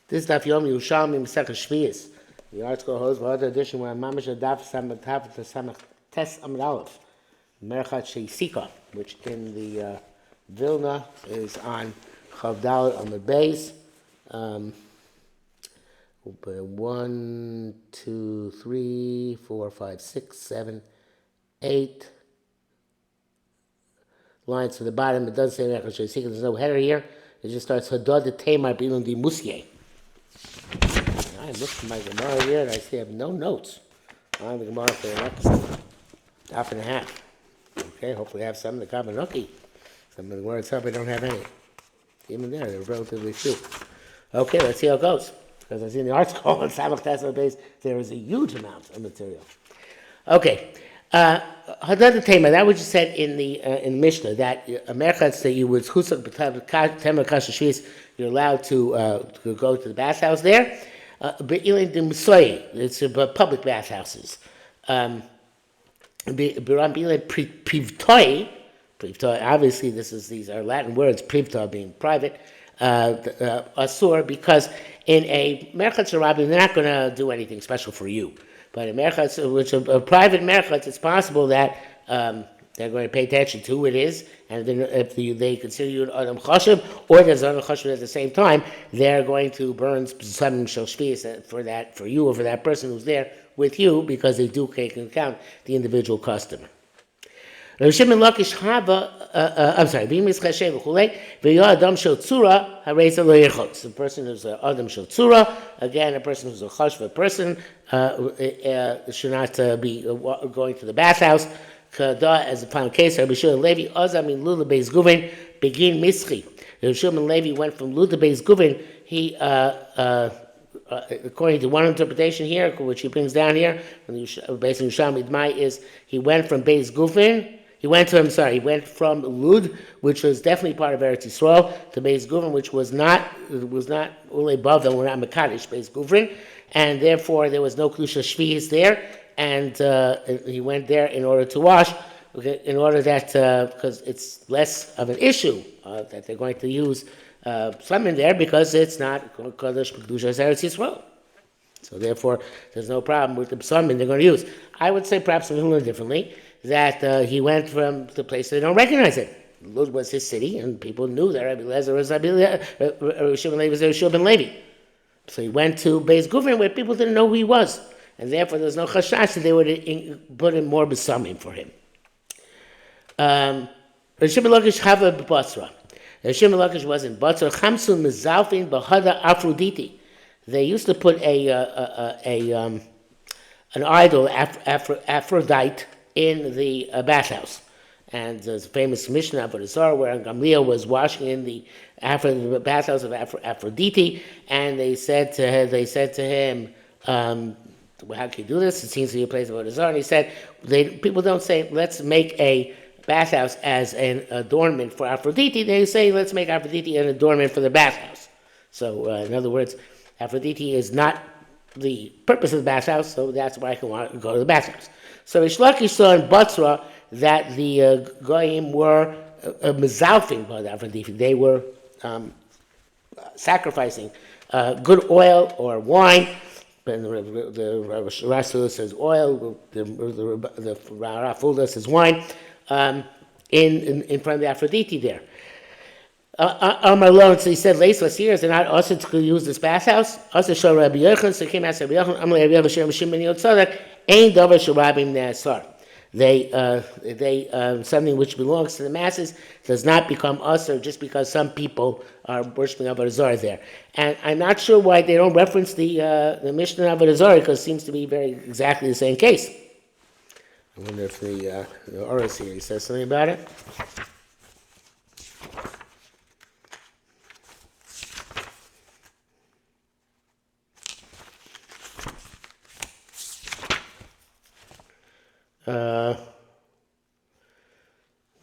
This daf Yom Yerushalmi Shevi'is. The article holds for other edition where Mamash Daf Samatav to Samach Tes Amud Aleph, Merchat Sheisika, which in the Vilna is on Chavdal on the base. 1, 2, 3, 4, 5, 6, 7, 8 lines to the bottom. It doesn't say Merchat Sheisika. There's no header here. It just starts Hadad the Tamar Bilun di Musye. I look at my Gemara here and I see I have no notes on the Gemara for the next half and a half. Okay, hopefully I have some in the Kabbanuki. Some of the words up, I don't have any. Even there, they're relatively few. Okay, let's see how it goes. Because I see in the article on Samach Tesla base, there is a huge amount of material. Okay. Hadad Tema, that which you said in the Mishnah, that Merchatz that you would you're allowed to go to the bathhouse there. It's public bathhouses. Obviously, these are Latin words. Privta being private, asur, because in a Merchatz Rabbi, they're not going to do anything special for you. But a merchatz, which a private merchatz, it's possible that they're going to pay attention to who it is, and then if they consider you an adam chashuv, or there's an adam chashuv at the same time, they're going to burn some shel shvius for you or for that person who's there with you, because they do take into account the individual customer. The person who's an adam shel tzura, again, a person who's a chashva person, should not be going to the bathhouse. As a final case, Rabbi Shimon Levi Azamin Lula Beis Guvin begin Mischi. Rabbi Shimon Levi went from Lula Beis Guvin. He, according to one interpretation here, which he brings down here, based on Yerushalmi Shevi'is, is he went from Beis Guvin. He went from Lud, which was definitely part of Eretz Yisrael, to Beis Guvin, which was not only above them, we're not Mekadosh, Beis Guvin, and therefore there was no Kedusha Shvi'is there, and he went there in order to wash, in order that, because it's less of an issue that they're going to use some in there, because it's not Kodesh Kedusha Eretz Yisrael. So therefore, there's no problem with the psalmin they're going to use. I would say perhaps a little differently, that he went from the place they don't recognize it. Lud was his city, and people knew that Rabbi Lezer was Rabbi Shimon Levi. So he went to Beis Guvin, where people didn't know who he was, and therefore there's no chashash that they would put in more besamim for him. Rabbi Shimon Lakish Chava b'Basra. Rabbi Shimon Lakish was in Basra. Chamsun mezalfin b'hada Aphrodite. They used to put an idol, Aphrodite, in the bathhouse. And there's a famous Mishnah of Azar where Gamliel was washing in the bathhouse of Aphrodite, and they said to him, how can you do this? It seems to be a place of Azar. And he said, people don't say, let's make a bathhouse as an adornment for Aphrodite. They say, let's make Aphrodite an adornment for the bathhouse. So, in other words, Aphrodite is not the purpose of the bathhouse, so that's why I can want to go to the bathhouse. So Rish Lakish saw in Batzra that the Goyim were mezalfing by the Aphrodite. They were sacrificing good oil or wine. And the Rasul says oil, the Rafulda says wine, in front of the Aphrodite there. Amar Lon, so he said, laceless ears are not also to use this bathhouse. Also show Rabbi Yochanan, so came out Rabbi Yochanan, Amar Rabbi Yochanan, Shimon Yotzadek, Ein Davar Sharabim Ne'asar. They something which belongs to the masses does not become usher just because some people are worshiping Avodah Zarah there. And I'm not sure why they don't reference the Mishnah of Avodah Zarah, because it seems to be exactly the same case. I wonder if the Oris here says something about it.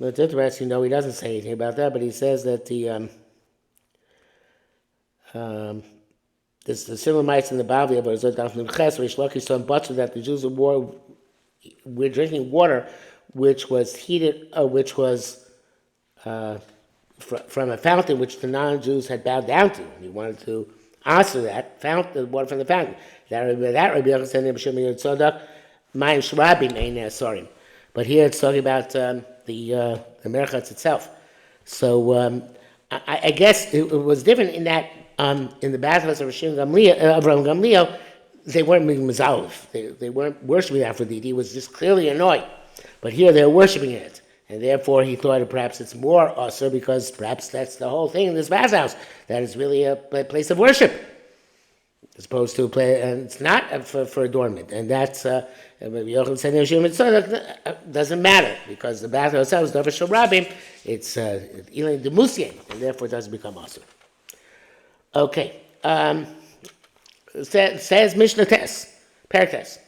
It's interesting, though, he doesn't say anything about that, but he says that the Silamites and the Bavli of Rish Lakish saw in Batzra that the Jews were drinking water which was heated, which was from a fountain which the non-Jews had bowed down to. He wanted to answer that, the water from the fountain. That Rabbi Yochanan said, Mayim Shrabim Ein Asorim. But here it's talking about the merchatz itself. So I guess it was different in that in the battles of Avraham Gamliel, they weren't being mazalif. They weren't worshiping Aphrodite. He was just clearly annoyed. But here they're worshiping it. And therefore he thought perhaps it's more usher because perhaps that's the whole thing in this bathhouse. That is really a place of worship. As opposed to a place, and it's not for adornment. And that's, doesn't matter because the bathhouse itself is never Shababim. It's Elin de Musien, and therefore it doesn't become usher. Okay. Says Mishnah Tes, Pertes.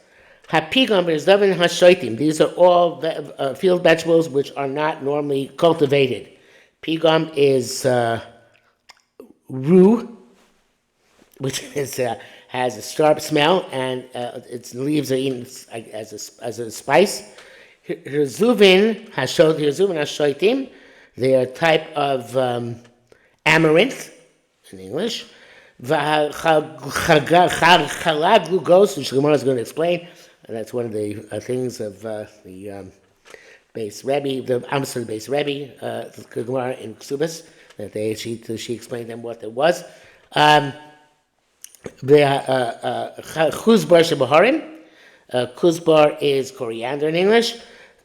Hapigam is Davin Hashoitim. These are all field vegetables which are not normally cultivated. Pigam is rue, which is, has a sharp smell, and its leaves are eaten as a spice. Hirzuvin Hashoitim. They are a type of amaranth in English. Chalaglu goes, which the Gemara is going to explain. And that's one of the things of the base Rebbe, the Amsel base Rebbe, the Gemara in Ksubas, that she explained them what it was. Chuzbar shebaharim. Kuzbar is coriander in English.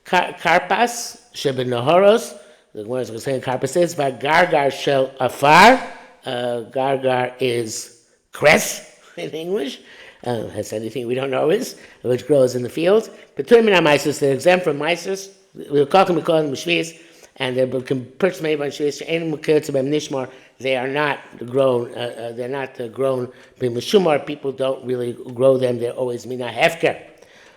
Karpas shebenahoros. The Gemara is going to say karpas is Gargar shel afar. Gargar is cress in English. Has anything we don't know is, which grows in the fields. Peturim and Mises, they're exempt from Mises. We'll call them Shevi'is, and they're purchased made by Shevi'is. Nishmar. They are not grown. They're not grown. B'meshumar, people don't really grow them. They're always mina hefker.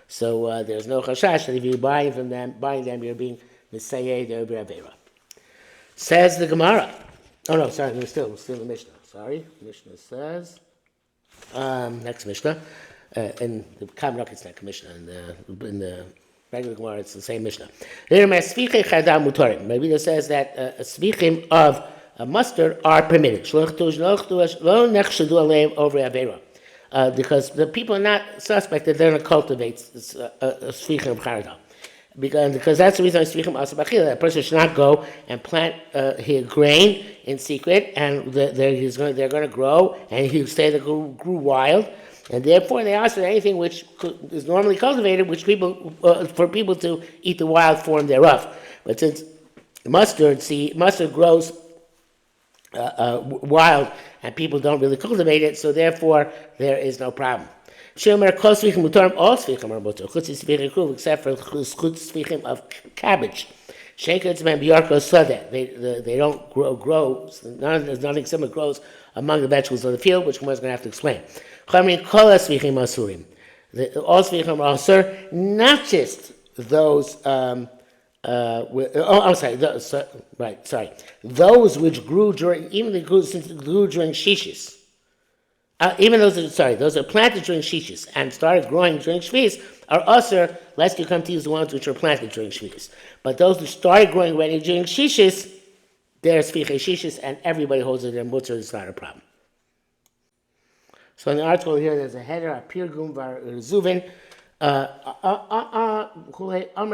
So there's no chashash that if you're buying them, you're being misayeh der b'avera. Says the Gemara. Oh no, sorry, we're still in the Mishnah. Sorry, Mishnah says. Next Mishnah, in the Kamrak it's not Mishnah, in the regular Gemara it's the same Mishnah. Maybe it says that svichim of mustard are permitted. Because the people are not suspected they're going to cultivate svichim of charadam. Because that's the reason a person should not go and plant his grain in secret, and they're going to grow, and he'll say they grew wild, and therefore they ask for anything which is normally cultivated, which for people to eat the wild form thereof. But since mustard grows wild, and people don't really cultivate it, so therefore there is no problem. All svichim are mutar, except for svichim of cabbage. They don't grow. Nothing similar grows among the vegetables of the field, which Gemara is going to have to explain. All svichim are asur, not just those. Those which grew during shishis. Those are planted during shishis and started growing during Shevi'is are usher, lest you come to use the ones which are planted during Shevi'is. But those who started growing already during shishis, there's fiche shishis, and everybody holds it in mutzah. It's not a problem. So in the article here, there's a header, a pirgum var zuvin, Amr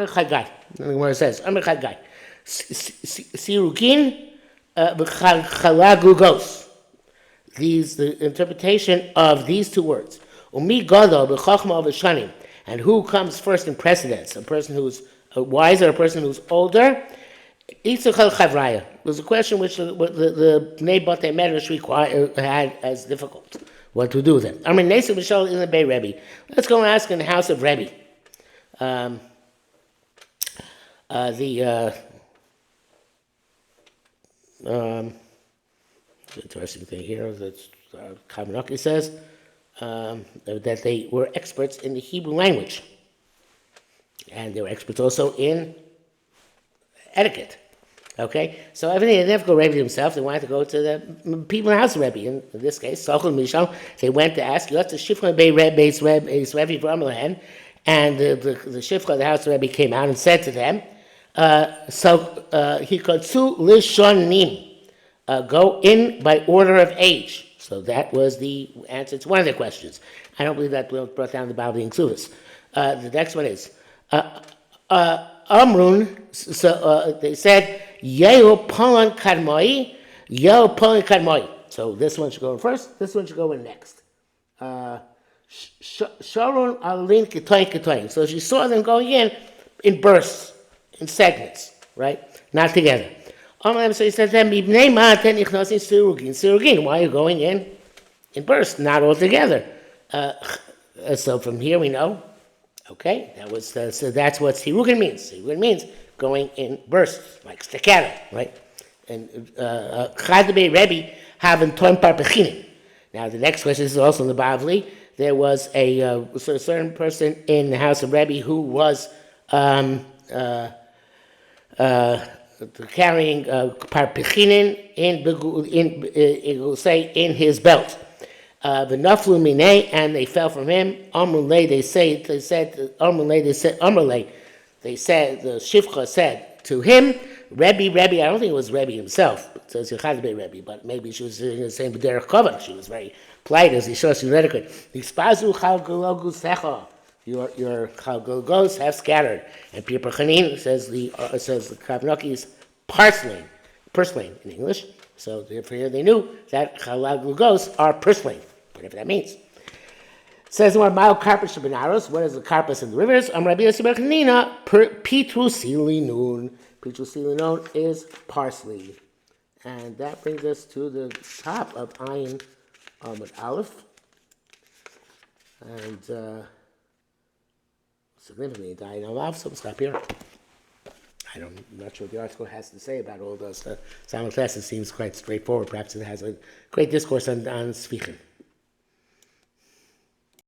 Chagai. Where it says Amr Chagai, Sirugin v'chalagugos. The interpretation of these two words, Umi Gadol b'chachma v'shanim, and who comes first in precedence? A person who's wiser, a person who's older. Itzachal Chavraya was a question which the Bnei Batei Medrash had as difficult. What to do then? I mean, Nesa B'Shal in the Bay Rebbe. Let's go and ask in the house of Rebbe. Interesting thing here that Kavanaki says that they were experts in the Hebrew language, and they were experts also in etiquette. Okay, so everything they didn't have to go Rebbe himself. They wanted to go to the people in the house of Rebbe. In this case, Sochel Mishal. They went to ask. You have to shifra Rebbe for Amalahen, and the shifra of the house of Rebbe came out and said to them, he could su lishonim. Go in by order of age. So that was the answer to one of the questions. I don't believe that brought down the Bavli and Ksuvas. The next one is Amrun. So they said Yeo Polan Kadmoi, Yeo Polan Kadmoi. So this one should go in first. This one should go in next. Sharon Alin Kitoin Kitoin. So she saw them going in bursts, in segments, right? Not together. So he said to them, Sirugin. Why are you going in bursts, not all together? So from here we know, okay, so that's what Sirugin means. Sirugin means going in bursts, like staccato, right? And Chadbe Rebbe having toim parpechinim. Now the next question is also in the Bavli. There was a certain person in the house of Rebbe who was carrying parpechinin in his belt. The naflu minei, and they fell from him. Amrulei, the Shifcha said to him, Rebbe, I don't think it was Rebbe himself. It says Yechadbe Rebbe, but maybe she was in the same B'derech Kovach. She was very polite as he shows you rhetoric. Nispazu chalgologu secha. Your chalgologos have scattered. And Pir Perchanin says the Kavnoki's purslane in English. So therefore here they knew that chalgologos are purslane, whatever that means. Says more mile carpus benaros. What is the carpus in the rivers? Rabbi Yossi bar Chanina pitrusilinun. Pitrusilinun is parsley, and that brings us to the top of Ayin Amud Aleph, and significantly Ayin Aleph. So we'll stop here. I'm not sure what the article has to say about all those simultaneous. It seems quite straightforward. Perhaps it has a great discourse on Sfichim.